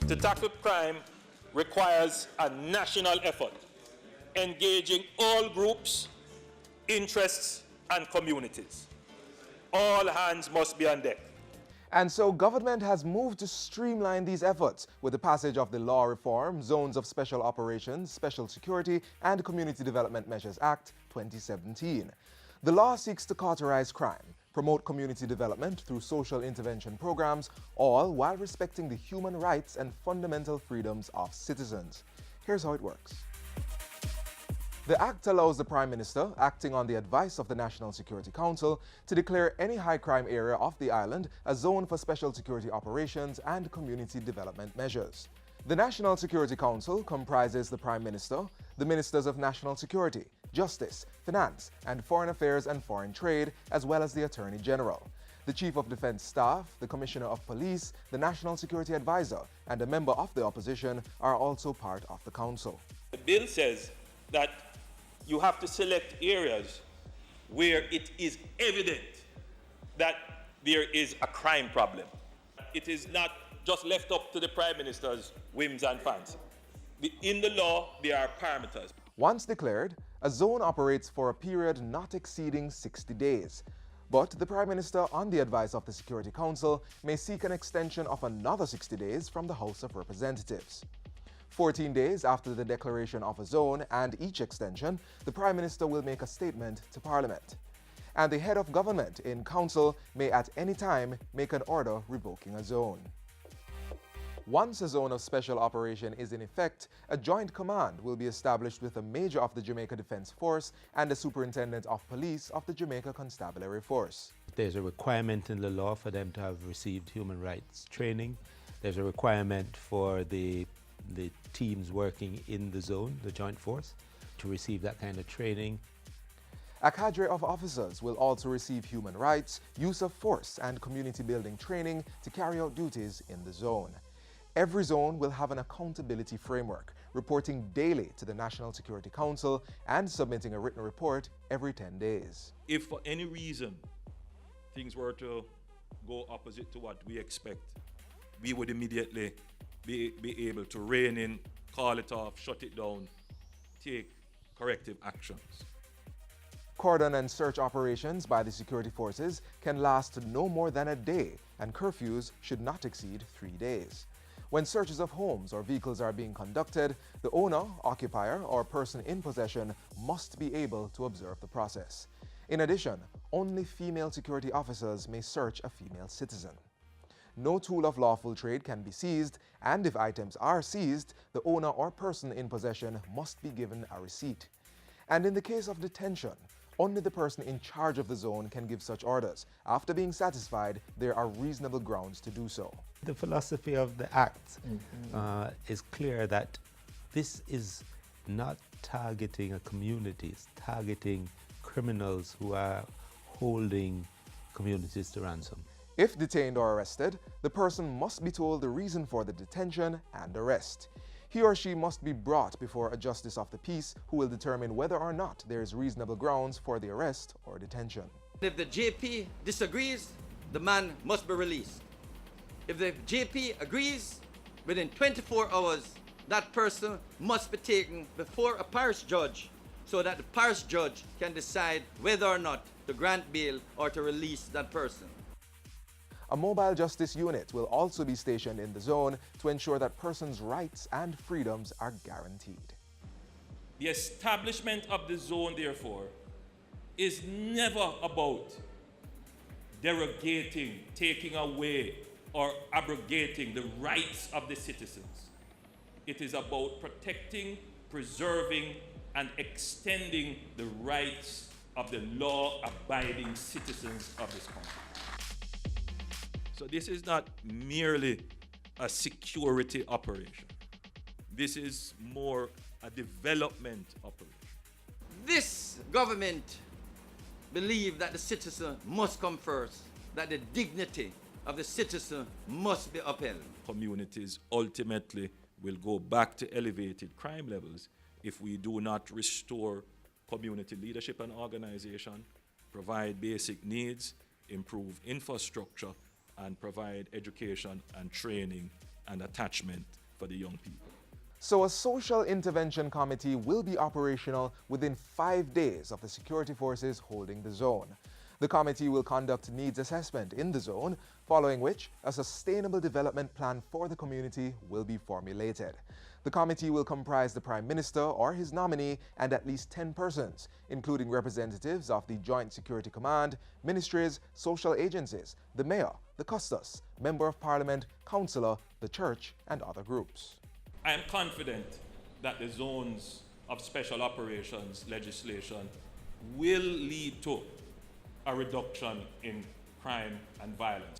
To tackle crime requires a national effort, engaging all groups, interests, and communities. All hands must be on deck. And so government has moved to streamline these efforts with the passage of the Law Reform, Zones of Special Operations, Special Security, and Community Development Measures Act 2017. The law seeks to cauterize crime, promote community development through social intervention programs, all while respecting the human rights and fundamental freedoms of citizens. Here's how it works. The Act allows the Prime Minister, acting on the advice of the National Security Council, to declare any high crime area of the island a zone for special security operations and community development measures. The National Security Council comprises the Prime Minister, the Ministers of National Security, Justice, Finance, and Foreign Affairs and Foreign Trade, as well as the Attorney General. The Chief of Defense Staff, the Commissioner of Police, the National Security Advisor, and a member of the opposition are also part of the Council. The bill says that you have to select areas where it is evident that there is a crime problem. It is not just left up to the Prime Minister's whims and fancy. In the law, there are parameters. Once declared, a zone operates for a period not exceeding 60 days. But the Prime Minister, on the advice of the Security Council, may seek an extension of another 60 days from the House of Representatives. 14 days after the declaration of a zone and each extension, the Prime Minister will make a statement to Parliament. And the head of government in council may at any time make an order revoking a zone. Once a zone of special operation is in effect, a joint command will be established with a major of the Jamaica Defense Force and a superintendent of police of the Jamaica Constabulary Force. There's a requirement in the law for them to have received human rights training. There's a requirement for the teams working in the zone, the joint force, to receive that kind of training. A cadre of officers will also receive human rights, use of force, and community building training to carry out duties in the zone. Every zone will have an accountability framework, reporting daily to the National Security Council and submitting a written report every 10 days. If for any reason things were to go opposite to what we expect, we would immediately be able to rein in, call it off, shut it down, take corrective actions. Cordon and search operations by the security forces can last no more than a day, and curfews should not exceed 3 days. When searches of homes or vehicles are being conducted, the owner, occupier, or person in possession must be able to observe the process. In addition, only female security officers may search a female citizen. No tool of lawful trade can be seized, and if items are seized, the owner or person in possession must be given a receipt. And in the case of detention, only the person in charge of the zone can give such orders. After being satisfied, there are reasonable grounds to do so. The philosophy of the Act is clear that this is not targeting a community, it's targeting criminals who are holding communities to ransom. If detained or arrested, the person must be told the reason for the detention and arrest. He or she must be brought before a justice of the peace who will determine whether or not there is reasonable grounds for the arrest or detention. If the JP disagrees, the man must be released. If the JP agrees, within 24 hours, that person must be taken before a parish judge so that the parish judge can decide whether or not to grant bail or to release that person. A mobile justice unit will also be stationed in the zone to ensure that persons' rights and freedoms are guaranteed. The establishment of the zone, therefore, is never about derogating, taking away, or abrogating the rights of the citizens. It is about protecting, preserving, and extending the rights of the law-abiding citizens of this country. So this is not merely a security operation. This is more a development operation. This government believes that the citizen must come first, that the dignity of the citizen must be upheld. Communities ultimately will go back to elevated crime levels if we do not restore community leadership and organization, provide basic needs, improve infrastructure, and provide education and training and attachment for the young people. So a social intervention committee will be operational within 5 days of the security forces holding the zone. The committee will conduct needs assessment in the zone, following which a sustainable development plan for the community will be formulated. The committee will comprise the Prime Minister or his nominee and at least 10 persons, including representatives of the Joint Security Command, ministries, social agencies, the Mayor, the Custos, Member of Parliament, Councillor, the Church, and other groups. I am confident that the zones of special operations legislation will lead to a reduction in crime and violence.